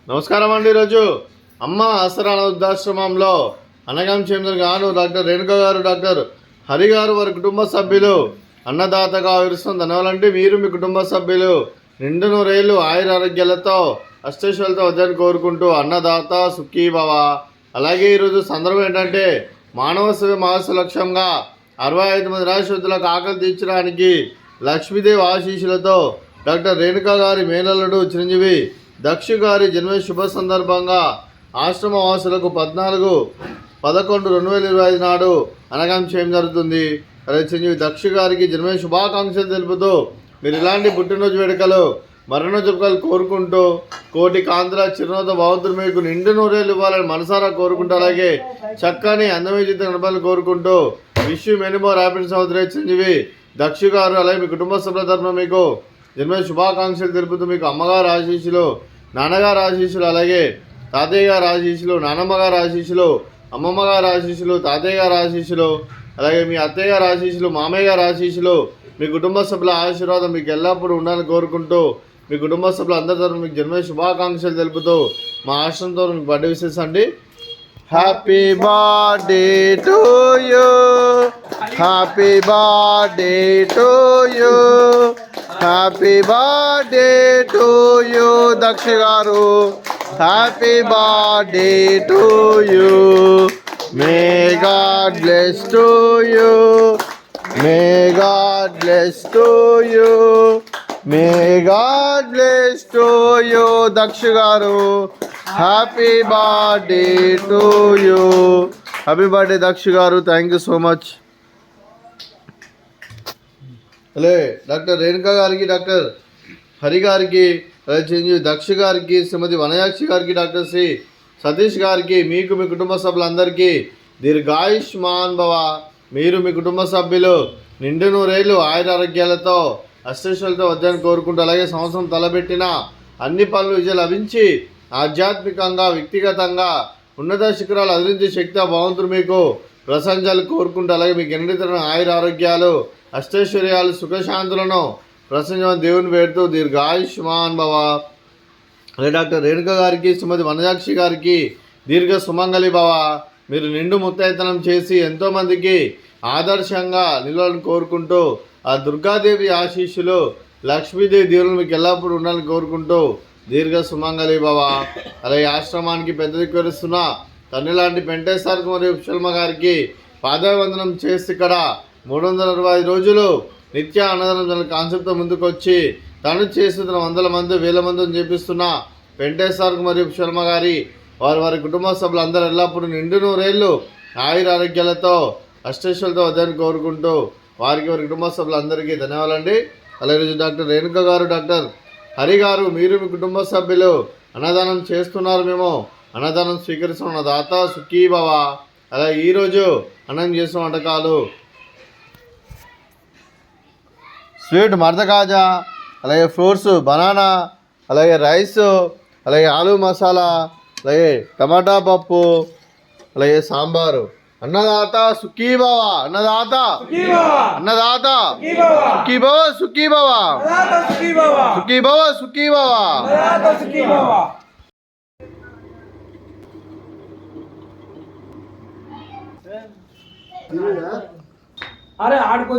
నమస్కారం అండి. ఈరోజు అమ్మ ఆసరా వృద్ధాశ్రమంలో అనగం చెందిన గాను డాక్టర్ రేణుక గారు, డాక్టర్ హరి గారు వారి కుటుంబ సభ్యులు అన్నదాతగా ఆవిరిస్తున్న ధనవాలంటే మీరు మీ కుటుంబ సభ్యులు నిండు నూరేళ్ళు ఆయుర ఆరోగ్యాలతో అష్టైశ్వర్యాలతో వద్దని కోరుకుంటూ అన్నదాత సుఖీ భవ. అలాగే ఈరోజు సందర్భం ఏంటంటే మానవ సేవ మహస్సు లక్ష్యంగా 65 మంది రాష్ట్రులకు ఆకలి తీర్చడానికి లక్ష్మీదేవి ఆశీస్సులతో డాక్టర్ రేణుక గారి మేనల్లుడు చిరంజీవి దక్షు గారి జన్మ శుభ సందర్భంగా ఆశ్రమ వాసులకు 14/11/2025 నాడు అనగం చేయడం జరుగుతుంది. అలాగే చిరంజీవి దక్షు గారికి జన్మ శుభాకాంక్షలు తెలుపుతూ మీరు ఇలాంటి పుట్టినరోజు వేడుకలు మరణ జుబ్కాలు కోరుకుంటూ కోటి కాంధ్ర చిరునవ్వుతో భగవంతుడు మీకు నిండు నూరేళ్ళు ఇవ్వాలని మనసారా కోరుకుంటూ అలాగే చక్కని అందమైన జీవితం గడపాలని కోరుకుంటూ wish you many more happiness అవుతుంది చిరంజీవి దక్షు గారు. అలాగే మీ కుటుంబ సభ్యుల తరఫున మీకు జన్మ శుభాకాంక్షలు తెలుపుతూ మీకు అమ్మగారు ఆశీస్సులు, నాన్నగారు ఆశీస్సులు, అలాగే తాతయ్య గారు ఆశీస్సులు, నానమ్మ గారు ఆశీస్సులు, అమ్మమ్మ గారు ఆశీస్సులు, తాతయ్య గారు ఆశీస్సులు, అలాగే మీ అత్తయ్య గారు ఆశీస్సులు, మామయ్య గారు ఆశీస్సులు, మీ కుటుంబ సభ్యుల ఆశీర్వాదం మీకు ఎల్లప్పుడూ ఉండాలని కోరుకుంటూ మీ కుటుంబ సభ్యులు అందరి తరఫున మీకు జన్మ శుభాకాంక్షలు తెలుపుతూ మా ఆశ్రమంతో మీకు బర్త్డే విషెస్ అండి. Happy birthday to you, happy birthday to you, happy birthday to you Daksha garu, happy birthday to you, may God bless to you, may God bless to you, may God bless to you Daksha garu, happy birthday to you. Happy birthday Daksha garu, thank you so much. అలే doctor Renuka గారికి, doctor Hari గారికి, చిరంజీవి దక్ష గారికి, శ్రీమతి వనయాక్షి గారికి, doctor Shri Satish గారికి, మీకు మీ కుటుంబ సభ్యులందరికీ దీర్ఘాయుష్మాన్ భవ. మీరు మీ కుటుంబ సభ్యులు నిండు నూరేళ్ళు ఆయుర ఆరోగ్యాలతో అష్టైశ్వర్యాలతో వద్దని కోరుకుంటూ అలాగే సంవత్సరం తలబెట్టిన అన్ని పనులు విజయం లభించి ఆధ్యాత్మికంగా వ్యక్తిగతంగా ఉన్నత శిఖరాలు అదిరించే శక్తి భగవంతుడు మీకు ప్రశంసలు కోరుకుంటూ అలాగే మీకు ఎన్నితర ఆయుర ఆరోగ్యాలు అష్టైశ్వర్యాలు సుఖశాంతులను ప్రశంసమని దేవుని పేరుతూ దీర్ఘాయుష్మాన్ భవ. అలాగే డాక్టర్ రేణుక గారికి, శ్రీమతి వనజాక్షి గారికి దీర్ఘ సుమంగళి భవ. మీరు నిండు ముత్తైతనం చేసి ఎంతోమందికి ఆదర్శంగా నిలవాలని కోరుకుంటూ ఆ దుర్గాదేవి ఆశీస్సులు, లక్ష్మీదేవి దీవులు మీకు ఎల్లప్పుడూ ఉండాలని కోరుకుంటూ దీర్ఘ సుమంగళి భవ. అలాగే ఆశ్రమానికి పెద్ద దిక్కువరుస్తున్న తండ్రి లాంటి వెంకటేశ్వర మరియు శల్మ గారికి పాదావందనం చేసి ఇక్కడ 365 రోజులు నిత్య అన్నదానం కాన్సెప్ట్తో ముందుకు వచ్చి తను చేస్తున్న 100 మంది 1000 మందిని చేపిస్తున్న వెంకటేశ్వర మరియు శర్మ గారి వారి కుటుంబ సభ్యులందరూ ఎల్లప్పుడూ నిండు నూరేళ్ళు ఆయుర ఆరోగ్యాలతో అష్టైశ్వర్యాలతో వద్దని కోరుకుంటూ వారి కుటుంబ సభ్యులందరికీ ధన్యవాదాలండి. అలాగే డాక్టర్ రేణుక గారు, డాక్టర్ హరి గారు, మీరు మీ కుటుంబ సభ్యులు అన్నదానం చేస్తున్నారు. మేము అన్నదానం స్వీకరిస్తున్న దాత సుఖీ భవ. అలాగే ఈరోజు అన్నం చేస్తున్న వంటకాలు స్వీట్ మర్ద కాజా, అలాగే ఫ్రూట్స్ బనానా, అలాగే రైస్, అలాగే ఆలూ మసాలా, అలాగే టమాటా పప్పు, అలాగే సాంబారు. అన్నదాత సుఖీ భవ, అన్నదాత అన్నదాత సుఖీ భవ, సుఖీ భవ, సుఖీ భవ, సుఖీ భవ. అరే ఆడుకో